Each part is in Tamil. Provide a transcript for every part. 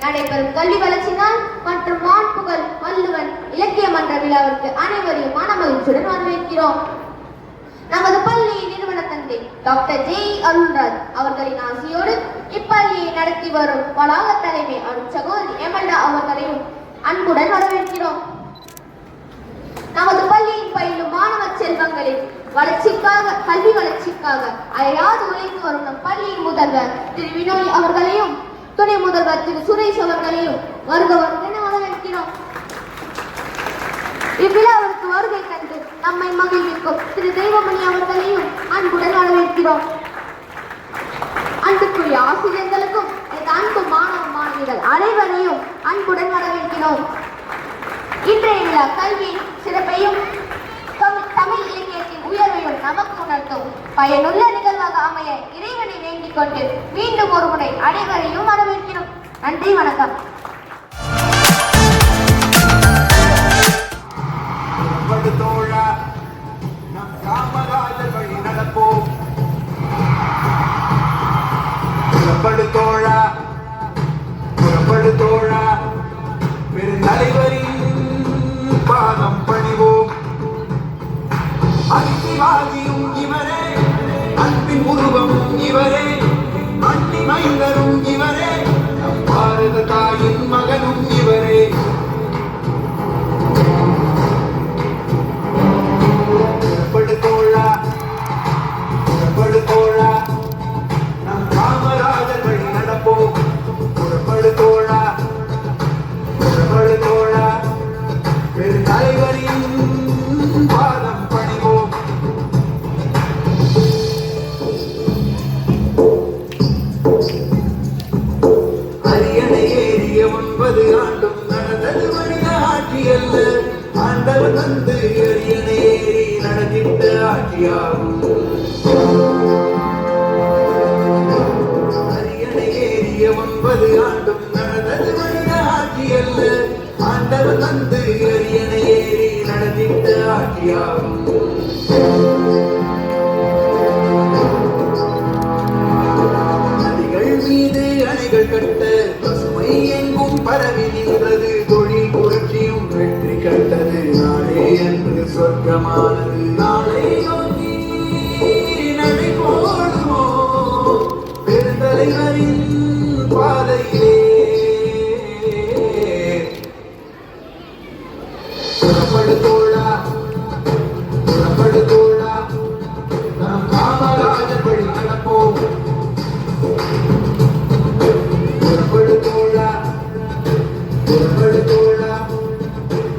நடைபெறும் கல்வி வளர்ச்சி நாள் மற்றும் மாண்புகள் வள்ளுவன் இலக்கிய மன்ற விழாவிற்கு அனைவரையும் மனமகிழ்ச்சியுடன் வரவேற்கிறோம். நமது பள்ளி நிறுவன தந்தை டாக்டர் ஜே அருள்ராஜ் அவர்களின் ஆசியோடு இப்பள்ளியை நடத்தி வரும் வளாக தலைமை சகோதரி எமல்டா அவர்களையும் அன்புடன் வரவேற்கிறோம். நமது பள்ளியில் பயிலும் மாணவ செல்வங்களின் வளர்ச்சிக்காக கல்வி வளர்ச்சிக்காக அயராது உழைத்து வரும் நம் பள்ளியின் முதல்வர் திரு வினோய் அவர்களையும் துணை முதல்வர் திரு சுரேஷ் அவர்களையும் வருக வருக வரவேற்கிறோம். இவ்விழாவிற்கு வருகை கண்டு நம்மை மகிழ்விக்கும் திரு தெய்வமணி அவர்களையும் அன்புடன் வரவேற்கிறோம். அன்புக்குரிய ஆசிரியர்களுக்கும் அன்பு மாணவ மாணவிகள் அனைவரையும் அன்புடன் வரவேற்கிறோம். இன்றைய விழா கல்வியின் சிறப்பையும் தமிழ் இலக்கியத்தின் உயர்வையும் நமக்கு உணர்த்தும் பயனுள்ள நிகழ்வாக அமைய இறைவனை வேண்டிக் கொண்டு மீண்டும் ஒரு முறை அனைவரையும் வரவேற்கிறோம். நன்றி, வணக்கம். பாதம் பணிவோம். அன்பிவாதியும் இவரே, அன்பின் உருவமும் இவரே, அன்னி மைந்தரும் இவரே, பாரத தாயின் மகனும் இவரே. புறப்படுத்தோழா, நம் காமராஜர் வழி நடப்போம். புறப்படுத்தோழா, புறப்படுத்தோழா, பெரு தலைவரின் பாதம் பணிவோம். அரியணை ஏறிய 9 ஆண்டும் நடந்தது வழி ஆட்சியாகும். அரியணை ஏறிய 9 ஆண்டும் நடந்தது மனித ஆட்சி அல்ல, ஆண்டவர் வந்து அரியணை ஏறி நடத்திட்ட ஆட்சியாகும். நதிகள் மீது அணைகள் கட்ட பசுமை எங்கும் பரவி நின்றது, தொழில் புரட்சியும் வெற்றி கண்டது. நாளே என்று சொர்க்கமானது, நாளை நோக்கி நடைபோடுவோம் பெருந்தலைவரின் பாதையிலே. புறப்படு தோழா, புறப்படு தோழா, நாம் காமராஜர் வழி நடப்போம். புறப்படு தோழா, புறப்படு தோழா,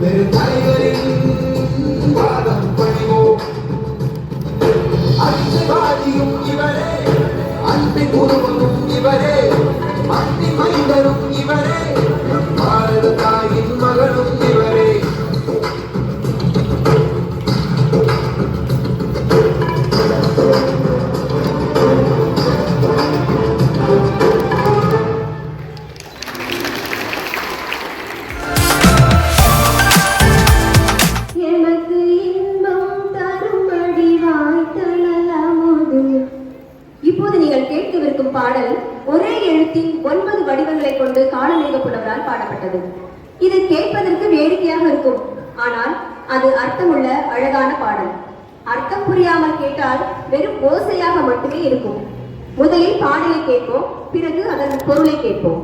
பெருந்தலைவரின் பாதம் பணிவோம். அன்பின் இவரே, அன்பின் உருவமும் இவரே, அன்பின் மைந்தரும் இவரே, பாரத தாயின் மகனும் இவரே. எனக்கு இன்பம் தரும்படி வாய்த்தனலாமோது. இப்போது நீங்கள் கேட்கவிருக்கும் பாடல் ஒரே எழுத்தின் 9 வடிவங்களை கொண்டு காலமேக புலவரால் பாடப்பட்டது. இது கேட்பதற்கு வேடிக்கையாக இருக்கும், ஆனால் அது அர்த்தமுள்ள அழகான பாடல். அர்த்தம் புரியாமல் கேட்டால் வெறும் ஓசையாக மட்டுமே இருக்கும். முதலில் பாடலை கேட்போம், பிறகு அதன் பொருளை கேட்போம்.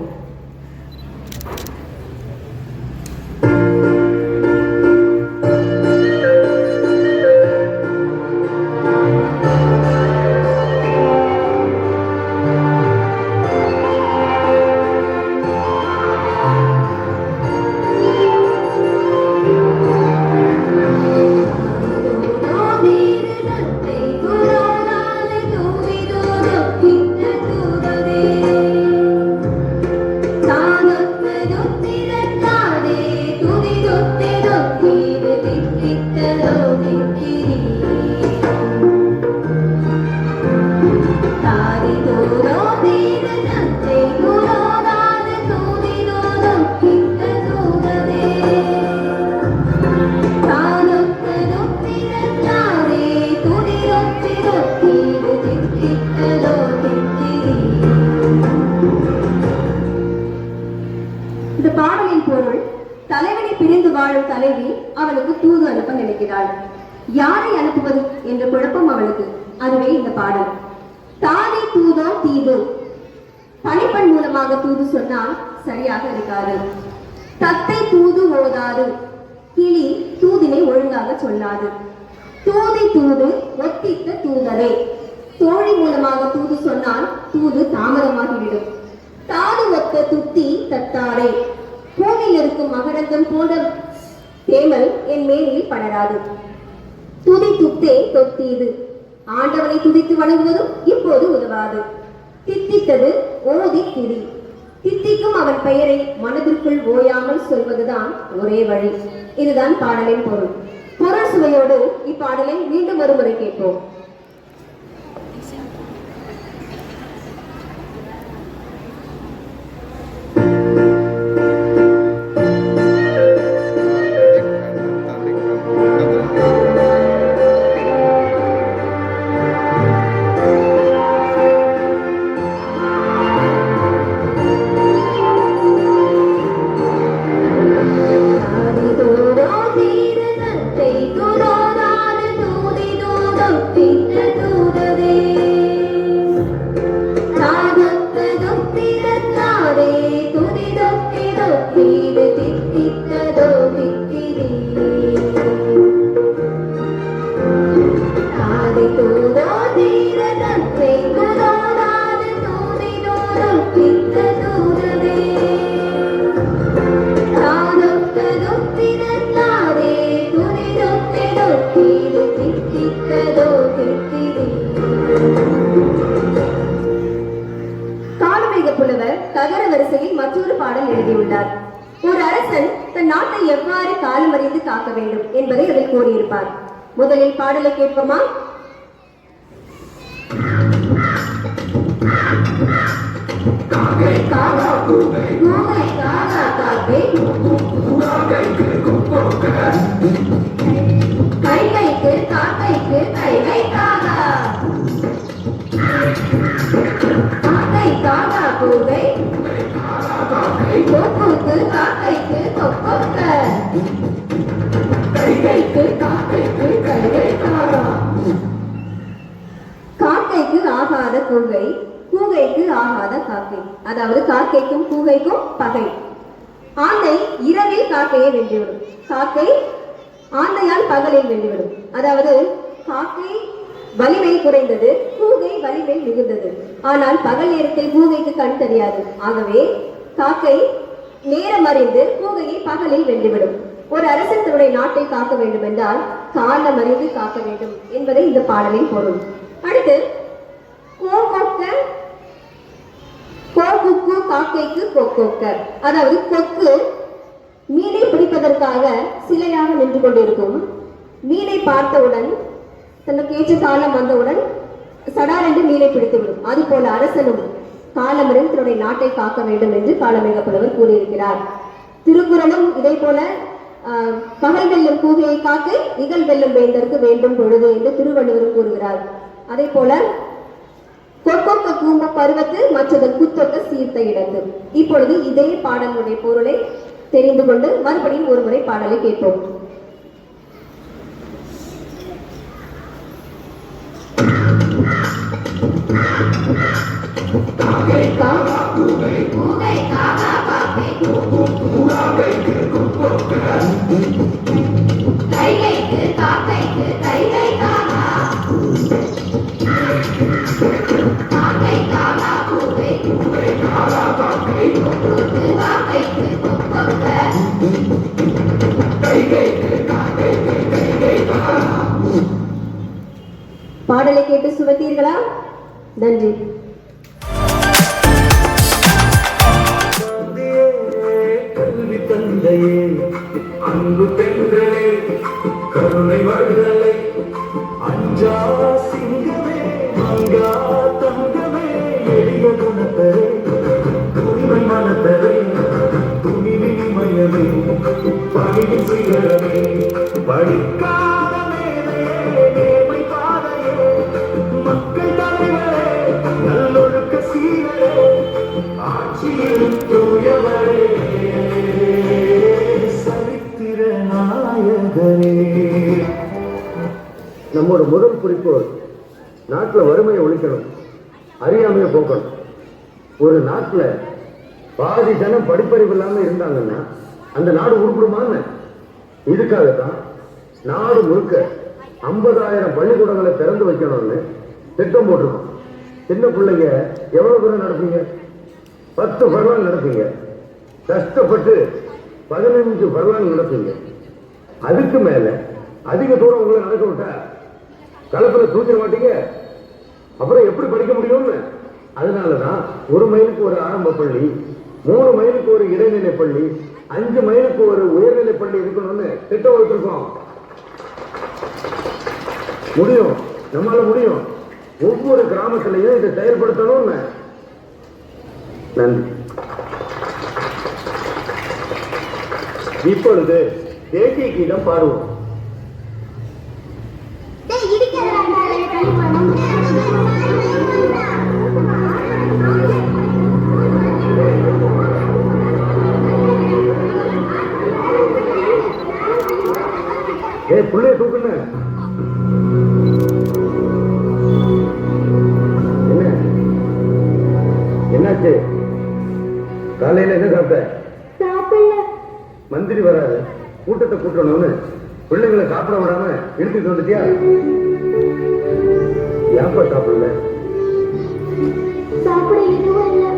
இந்த பாடலின் பொருள், தலைவனை பிரிந்து வாழும் தலைவி அவனுக்கு தூது அனுப்ப நினைக்கிறாள். யாரை அனுப்புவது என்ற குழப்பம் அவளுக்கு. அதுவே இந்த பாடல். தாதி தூதோ தீதோ, பணிப்பெண் மூலமாக தூது சொன்னால் சரியாக இருக்காது. தத்தை தூது ஓதாது, கிளி தூதினை ஒழுங்காக சொல்லாது. தூதி தூது ஒத்தித்த தூதரே, தோழி மூலமாக தூது சொன்னால் தூது தாமதமாகிவிடும். தாது ஒத்த துத்தி தத்தாரே, பூவில் இருக்கும் மகரந்தம் போன்ற தேமல் என் மேனில் படராது. துதி துத்தே தொத்தீது, ஆண்டவனை துதித்து வணங்குவதும் இப்போது உதவாது. தித்தித்தது ஓதி திரி, தித்திக்கும் அவன் பெயரை மனதிற்குள் ஓயாமல் சொல்வதுதான் ஒரே வழி. இதுதான் பாடலின் பொருள். பொருள் சுவையோடு இப்பாடலை மீண்டும் ஒருமுறை கேட்போம். தகர வரிசையில் மற்றொரு பாடல் எழுதியுள்ளார். ஒரு அரசன் தன் நாட்டை எவ்வாறு காலமறிந்து காக்க வேண்டும் என்பதை அதில் கூறியிருப்பார். முதலில் பாடலை கேட்போமா? காக்கை காக்கா கூகை கூகை காக்கா காக்கை காக்கைக்கு கொக்கோக்க கைகைக்கு காக்கைக்கு கைகை காக்கா காக்கை காக்கா கூகை கொக்குக்கு காக்கைக்கு கொக்கொக்க கைகைக்கு காக்கைக்கு கைகை காக்கா காக்கைக்கு ஆகாத கூகை கூகைக்கு ஆகாத காக்கை. அதாவது காக்கைக்கும் கூகைக்கும் பகை. ஆந்தை இரவில் காக்கையை வென்றுவிடும், காக்கை ஆந்தையால் பகலில் வென்றுவிடும். அதாவது காக்கை வலிமை குறைந்தது, கூகை வலிமை மிகுந்தது. ஆனால் பகல் நேரத்தில் கூகைக்கு கண் தெரியாது. ஆகவே காக்கை நேரம் அறிந்து கூகையை பகலில் வென்றுவிடும். ஒரு அரசன் தன்னுடைய நாட்டை காக்க வேண்டும் என்றால் காலம் அறிந்து காக்க வேண்டும் என்பதை இந்த பாடலின் பொருள். அடுத்து கோகுக்கு காக்கைக்கு கொக்கொக்க. அதாவது கொக்கு மீனை பிடிப்பதற்காக சிலையாக நின்று கொண்டிருக்கும். மீனை பார்த்தவுடன் தனக்கு ஏற்ற காலம் வந்தவுடன் சடார் என்று மீனை பிடித்துவிடும். அதுபோல அரசனும் காலமறிந்து தன்னுடைய நாட்டை காக்க வேண்டும் என்று காலமேக புலவர் கூறியிருக்கிறார். திருக்குறளும் இதே போல பகல் வெல்லும் கூகையை காக்கை இகல் வெல்லும் வேந்தற்கு வேண்டும் பொழுது என்று திருவள்ளுவர் கூறுகிறார். அதே போல கொக்கொக்க கூம்ப பருவத்து மற்றது குத்தொக்க சீர்த்த இடத்து. இப்பொழுது இதே பாடலுடைய பொருளை தெரிந்து கொண்டு மறுபடியும் ஒருமுறை பாடலை கேட்போம். கைகைக்கு காக்கைக்கு கைகை காக்கா காக்கை காக்கா கூகை கூகை காக்கா காக்கை கொக்கு காக்கைக்கு கொக்கொக்க கைகைக்கு காக்கைக்கு கைகை காக்கா. பாடலை கேட்டு சுவைத்தீர்களா? நன்றி. கல்வி தந்தையே அன்பு பெண்களே கருணை வள்ளலை அஞ்சா சிங்கமே மங்கா தங்கமே எளிய குணத்தரே தூய்மை மனத்தரே துணிவிமயமே பணிவு சிகரமே படிக்காத மேதையே நேர்மை பாதையே மக்கள் தலைவரே நல்லொழுக்க சீரரே ஆட்சியில் தூயவரே சரித்திர நாயகரே. நம்மோட முதல் குறிக்கோள் நாட்டில் வறுமையை ஒழிக்கணும், அறியாமையை போக்கணும். ஒரு நாட்டில் பாதி ஜனம் படிப்பறிவு இல்லாமல் இருந்தாங்கன்னா அந்த நாடு உருப்பிடுமான்னு இதுக்காகத்தான் நாடு முழுக்க 50,000 பள்ளிக்கூடங்களை திறந்து வைக்கணும்னு திட்டம் போட்டிருக்கோம். சின்ன பிள்ளைங்க எவ்வளவு தூரம் நடப்பீங்க? 10 பரவாயில்ல நடப்பீங்க. கஷ்டப்பட்டு 15 பரவாயில்ல நடப்பீங்க. அதுக்கு மேல அதிக தூரம் உங்களை நடக்க விட்டா களத்துல தூக்கிட மாட்டீங்க. அப்புறம் எப்படி படிக்க முடியும்னு. அதனாலதான் 1 மைலுக்கு ஒரு ஆரம்ப பள்ளி, 3 மைலுக்கு ஒரு இடைநிலை பள்ளி, 5 மைலுக்கு ஒரு உயர்நிலை பள்ளி இருக்கணும்னு திட்டம் வச்சிருக்கோம். முடியும், நம்மளால முடியும். ஒவ்வொரு கிராமத்திலையும் இதை செயல்படுத்தணும்னு. நன்றி. இப்பொழுது தேசிய கீதம் பாடுவோம். புள்ளைய தூக்குன்னு என்ன என்னாச்சு? காலையில என்ன சாப்பிட்ட? மந்திரி வராது, கூட்டத்தை கூட்டணும்னு பிள்ளைங்களை சாப்பிட விடாம இழுத்துட்டு வந்துட்டியா? ஏப்பா சாப்பிடல? சாப்பிட எதுவும் இல்லை.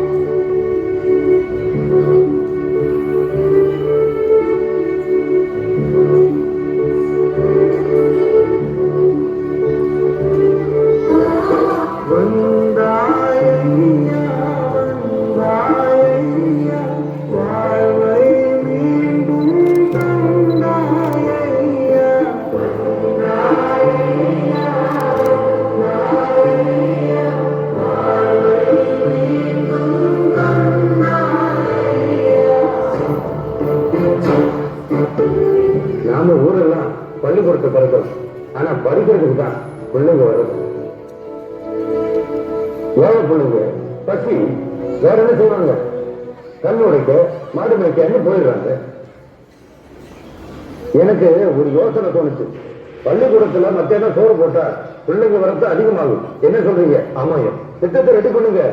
பள்ளிக்கூடத்தை திறக்கலாம். ஆனா படிக்கிறதுக்கு தான் பிள்ளைங்க வரும். ஏழை பிள்ளைங்க பசி வேற என்ன செய்வாங்க? கண் உடைக்க மாடு மேய்க்க போயிடுறாங்க. எனக்கு ஒரு யோசனை தோணுச்சு. பள்ளிக்கூடத்துல மத்தியானம் சோறு போட்டா பிள்ளைங்க வரத்து அதிகமாகும். என்ன சொல்றீங்க? ஆமாங்க, திட்டத்தை ரெடி பண்ணுங்க.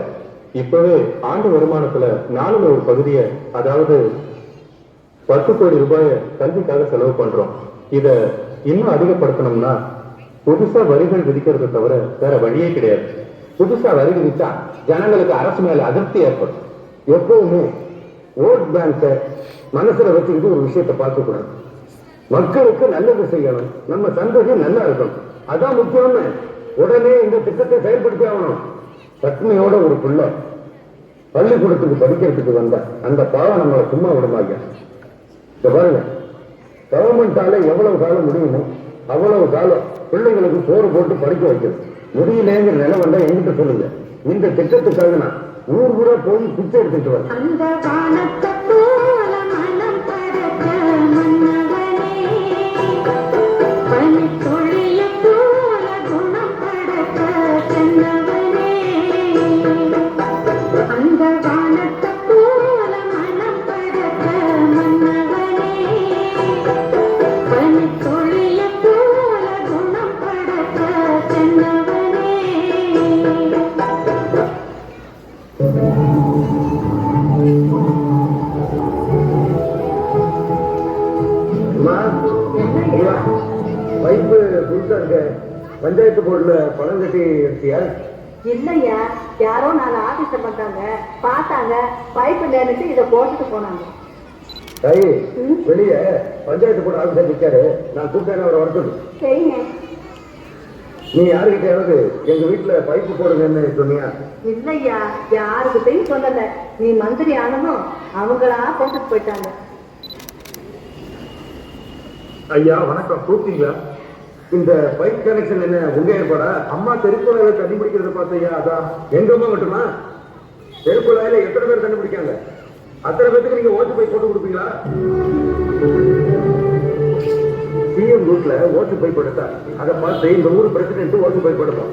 இப்பவே ஆண்டு வருமானத்துல நானும் ஒரு பகுதியை, அதாவது 10 கோடி ரூபாய கல்விக்காக செலவு பண்றோம். இத இன்னும் அதிகப்படுத்தணும்னா புதுசா வரிகள் விதிக்கிறத தவிர வேற வழியே கிடையாது. புதுசா வரி விதிச்சா ஜனங்களுக்கு அரசு மேல அதிருப்தி ஏற்படும். எப்பவுமே ஓட் பேங்க மனசுல வச்சுக்கிட்டு ஒரு விஷயத்தை பார்க்க கூடாது. மக்களுக்கு நல்லது செய்யணும், நம்ம சந்ததி நல்லா இருக்கணும், அதான் முக்கியம்னு உடனே இந்த திட்டத்தை செயல்படுத்தி ஆகணும். பத்மையோட ஒரு பிள்ளை பள்ளிக்கூடத்துக்கு படிக்கிறதுக்கு வந்தா அந்த பாவம் நம்மளை சும்மா விடமாங்க. பாருங்க, கவர்மெண்டால எவ்வளவு காலம் முடியுமோ அவ்வளவு காலம் பிள்ளைங்களுக்கு சோறு போட்டு படிக்க வைக்கணும். முடியலேங்கிற நிலை வந்தா எங்கிட்ட சொல்லுங்க. இந்த திட்டத்துக்காக நான் ஊர் போய் பிச்சை எடுத்துட்டு வரேன். பைப்பு புதுசா இருக்க, பஞ்சாயத்து போர்டுல பணம் கட்டி எடுத்தியா? இல்லையா, யாரோ 4 ஆபீஸ பண்ணாங்க, பார்த்தாங்க, பைப்பு இல்லைன்னு இதை போட்டுட்டு போனாங்க. வெளியே பஞ்சாயத்து போர்டு ஆபீஸர் நிக்காரு, நான் கூப்பிட்டேன், அவரை வரட்டும். சரிங்க. நீ யாருக்கிட்டையாவது எங்க வீட்டுல பைப்பு போடுங்கன்னு சொன்னியா? இல்லையா, யாருக்கிட்டையும் சொல்லல. நீ மந்திரி ஆனதும் அவங்களா போட்டுட்டு போயிட்டாங்க. ஐயா வணக்கம், கூப்பிட்டீங்களா? இந்த பைப் கனெக்ஷன் என்ன உங்க ஏற்பாடா? அம்மா தெருக்குழாயில தண்ணி பிடிக்கிறத பார்த்தையா? அதான் எங்க அம்மா மட்டுமா? தெருக்குழாயில எத்தனை பேர் தண்ணி பிடிக்காங்க? அத்தனை பேருக்கு நீங்க ஓட்டு பைப் போட்டு கொடுப்பீங்களா? சிஎம் ரூட்ல ஓட்டு பைப் எடுத்தா அதை பார்த்து இந்த ஊர் பிரசிடென்ட் ஓட்டு பைப் எடுப்போம்.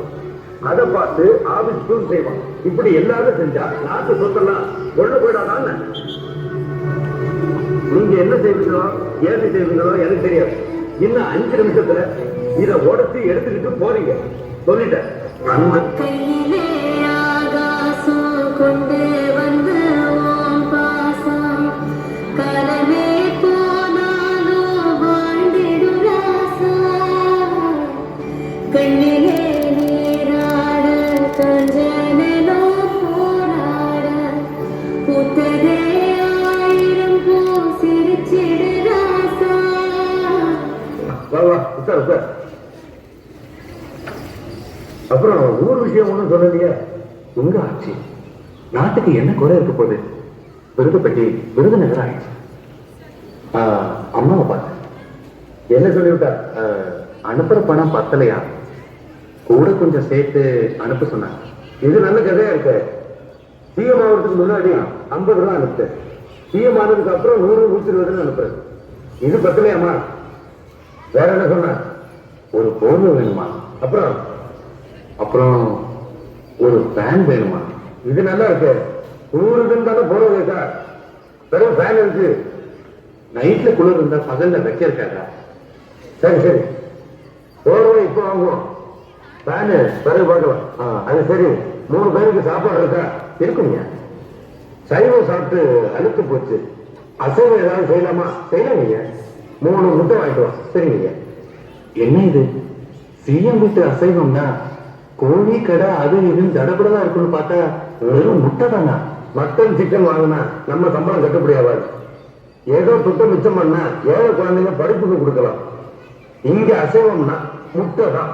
அதை பார்த்து ஆபீஸ் டூர் செய்வோம். இப்படி எல்லாரும் செஞ்சா நாட்டு சொத்தெல்லாம் கொள்ள போயிடாதான். நீங்க என்ன செய்வீங்களோ ஏது செய்வீங்களோ எனக்கு தெரியாது. இன்னும் 5 நிமிஷத்துல இதை உடச்சி எடுத்துக்கிட்டு போறீங்க. சொல்லிட்டேன். கொண்டு வந்து பாசம் கலவே போனாலும் வாழ்ந்திடும் ராசா கண்ணிலே நீராட கஞ்சனோ போராட புத்தரே ஆயிரம் பூ சிரிச்சிடு ராசா. சார் அப்புறம் ஊர் விஷயம் ஒண்ணும் சொல்லலையே. உங்க ஆட்சி நாட்டுக்கு என்ன குறை இருக்க போகுது? விருது பெட்டி விருதுநகர் ஆயிடுச்சு. அம்மாவை பார்த்தேன். என்ன சொல்லிவிட்டா? அனுப்புற பணம் பத்தலையா, கூட கொஞ்சம் சேர்த்து அனுப்ப சொன்னாங்க. இது நல்ல கதையா இருக்கு. சிஎம் ஆகிறதுக்கு முன்னாடி 50 ரூபா அனுப்பிட்டேன். சிஎம் ஆனதுக்கு அப்புறம் 100, 120 அனுப்புறேன். இது பத்தலையாமா? வேற என்ன சொன்ன? ஒரு போர்வை வேணுமா? அப்புறம் அப்புறம் ஒரு ஃபேன் வேணுமா? இது நல்லா இருக்கு. குளிர் தானே போர்வை இருக்கா? வெறும் ஃபேன் இருக்கு. நைட்ல குளிர் இருந்தா பகல்ல வைக்க இருக்காதா? சரி சரி, போர்வை இப்போ வாங்குவோம், ஃபேனு பிறகு பார்க்கலாம். அது சரி, 3 பேருக்கு சாப்பாடு இருக்கா? இருக்குங்க. சைவம் சாப்பிட்டு அழுத்து போச்சு, அசைவம் ஏதாவது செய்யலாமா? செய்யலாங்க. 3 முட்டை வாங்கிட்டு வா. சரிங்க. என்ன இது சிஎம் வீட்டு அசைவம்னா கோழி கடை அது இதுன்னு தடப்படதான் இருக்குன்னு பார்த்தா வெறும் முட்டை தானா? மட்டன் சிக்கன் வாங்கினா நம்ம சம்பளம் கட்டுப்படி ஆகாது. ஏதோ துட்ட மிச்சம் பண்ணா ஏழை குழந்தைங்க படிப்புக்கு கொடுக்கலாம். இங்க அசைவம்னா முட்டை தான்.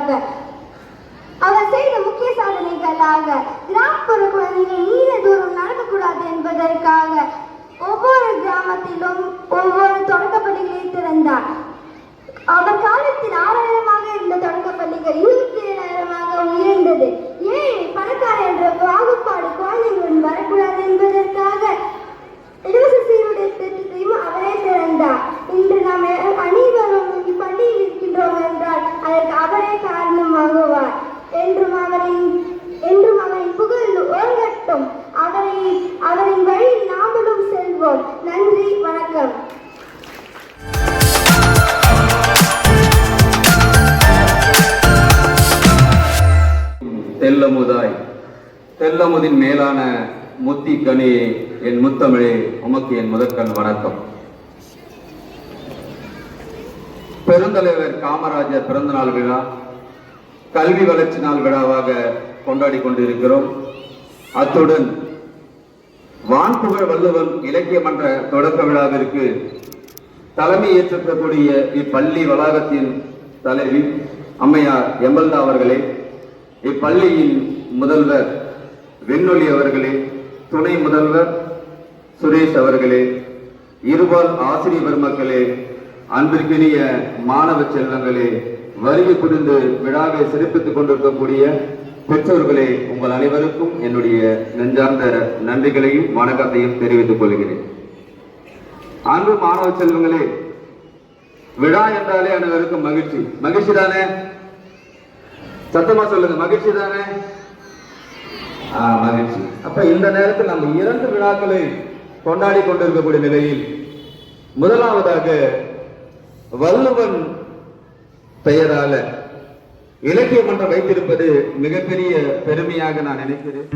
வழியாக அவர் செய்த முக்கிய சாதனைகளாக கிராமப்புற குழந்தைகள் நீண்ட தூரம் நடக்கக்கூடாது என்பதற்காக ஒவ்வொரு கிராமத்திலும் ஒவ்வொரு தொடக்கப்பள்ளிகளை திறந்தார். அவர் காலத்தில் 6000 இருந்த தொடக்கப்பள்ளிகள் 27,000 உயர்ந்தது. ஏன் பணக்கார என்ற பாகுபாடு குழந்தைகளுடன் வரக்கூடாது என்பதற்காக இலவச சீருடை திட்டத்தையும் அவரே திறந்தார். இன்று நாம் அனைவரும் பள்ளியில் இருக்கின்றோம் என்றால் அதற்கு அவரே காரணமாகுவார். என்றும் அவரின் புகழ் ஓங்கட்டும். அவரின் வழியில் நாமளும் செல்வோம். நன்றி, வணக்கம். தெல்லமுதாய் தெல்லமுதின் மேலான முத்தி கனியே, என் முத்தமிழே, உமக்கு என் முதற்கண் வணக்கம். பெருந்தலைவர் காமராஜர் பிறந்தநாள் விழா கல்வி வளர்ச்சி நாள் விழாவாக கொண்டாடி கொண்டிருக்கிறோம். அத்துடன் வான்புகழ் வள்ளுவன் இலக்கிய மன்ற தொடக்க விழாவிற்கு தலைமை ஏற்றிருக்கக்கூடிய இப்பள்ளி வளாகத்தின் தலைவி அம்மையார் எம்எல்ஏ அவர்களே, இப்பள்ளியின் முதல்வர் விண்ணொலி அவர்களே, துணை முதல்வர் சுரேஷ் அவர்களே, இருபால் ஆசிரியர் பெருமக்களே, அன்பிற்கினிய மாணவ செல்வங்களே, வருகை புரிந்து விழாவை சிறப்பித்துக் கொண்டிருக்கக்கூடிய பெற்றோர்களே, உங்கள் அனைவருக்கும் என்னுடைய நெஞ்சார்ந்த நன்றிகளையும் வணக்கத்தையும் தெரிவித்துக் கொள்கிறேன். அன்பு மாணவ செல்வங்களே, விழா என்றாலே அனைவருக்கும் மகிழ்ச்சி. மகிழ்ச்சி தானே? சத்தமா சொல்லுங்க, மகிழ்ச்சி தானே? மகிழ்ச்சி. அப்ப இந்த நேரத்தில் நம்ம 2 விழாக்களை கொண்டாடி கொண்டிருக்கக்கூடிய நிலையில் முதலாவதாக வள்ளுவன் பெயரால இலக்கிய மன்றம் வைத்திருப்பது மிகப்பெரிய பெருமையாக நான் நினைக்கிறேன்.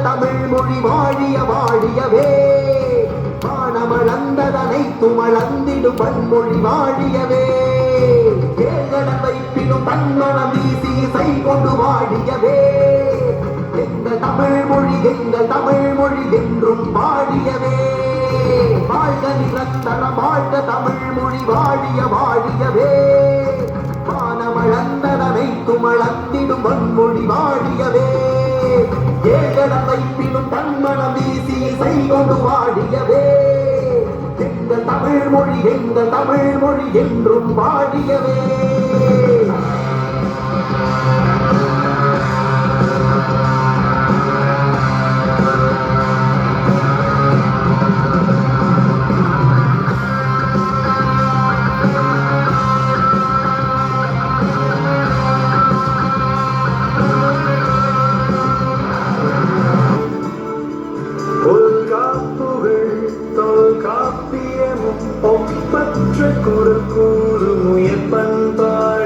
தமிழ் மொழி வாழிய வாழியவே, வானமளந்ததனை துமளந்திடும் பன்மொழி வாழியவே, ஏகடன் வைப்பினும் தன்மனம் வீசி இசை கொண்டு வாழியவே, எங்கள் தமிழ் மொழி என்றும் வாழியவே, வாழ்க நிரந்தரம் வாழ்க தமிழ் மொழி வாழிய வாழியவே, வானமளந்ததனை துமளந்திடும் பன்மொழி வாழியவே, ஏகடன் வைப்பினும் தன்மனம் வீசி இசை கொண்டு வாழியவே, எங்கள் தமிழ் மொழி என்றும் வாழியவே. ஒப்பற்ற குரல் கூறும் உயர் பண்பாடு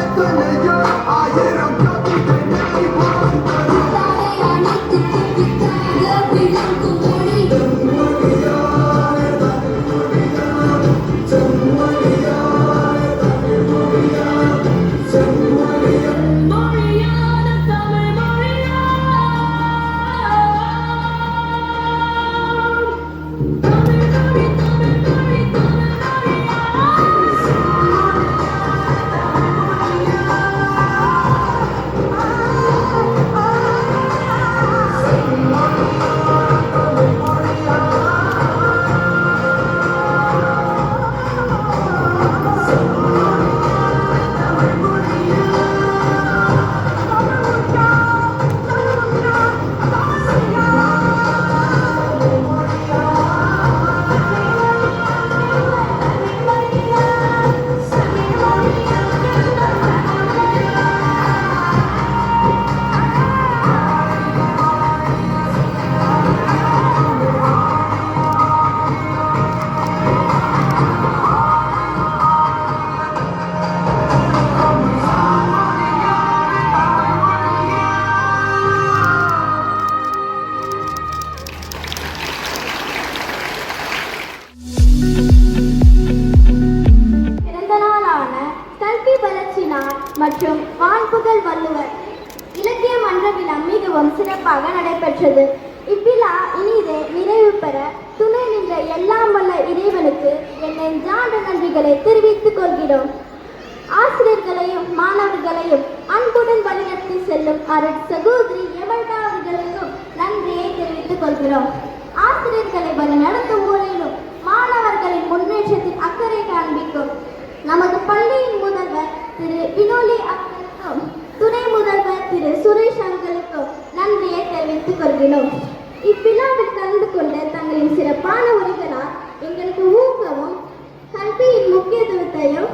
எத்தனையோ ஆயிரம் கவிதைகளை வாழ்ந்தது பிறந்த நாளான கல்வி வளர்ச்சி நாள் மற்றும் வான்புகழ் வள்ளுவர் இலக்கிய மன்ற விழா மிகவும் சிறப்பாக நடைபெற்றது. இவ்விழா இனிதே நிறைவு பெற துணை நின்ற எல்லாம் வல்ல இறைவனுக்கு என் நெஞ்சார்ந்த நன்றிகளை தெரிவித்துக் கொள்கிறோம். ஆசிரியர்களையும் மாணவர்களையும் அன்புடன் வழிநடத்தி செல்லும் அருட் சகோதரி எமல்டா அவர்களுக்கும் நன்றியை தெரிவித்துக் கொள்கிறோம். ஆசிரியர்களை வழி நடத்தும் முறையிலும் மாணவர்களின் முன்னேற்றத்தில் அக்கறை காண்பிக்கும் நமது பள்ளியின் முதல்வர் திரு வினோலி அவர்களுக்கும் துணை முதல்வர் திரு சுரேஷ் அவர்களுக்கும் நன்றியை தெரிவித்துக் கொள்கிறோம். இவ்விழாவில் கலந்து கொண்ட தங்களின் சிறப்பான உரைகளால் எங்களுக்கு ஊக்கமும் கல்வியின் முக்கியத்துவத்தையும்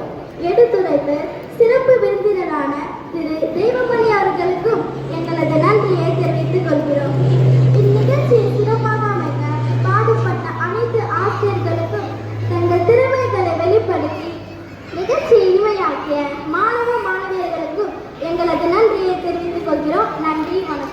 எடுத்துரைத்து சிறப்பு விருந்தினரான திரு தெய்வமணி அவர்களுக்கும் எங்களது நன்றியை தெரிவித்துக் கொள்கிறோம். இந்நிகழ்ச்சியை சிறப்பாக அமைக்க பாடுபட்ட அனைத்து ஆசிரியர்களுக்கும் தங்கள் திறமைகளை வெளிப்படுத்தி நிகழ்ச்சியை இனிமையாக்கிய மாணவ மாணவியர்களுக்கும் எங்களது நன்றியை தெரிவித்துக் கொள்கிறோம். நன்றி, வணக்கம்.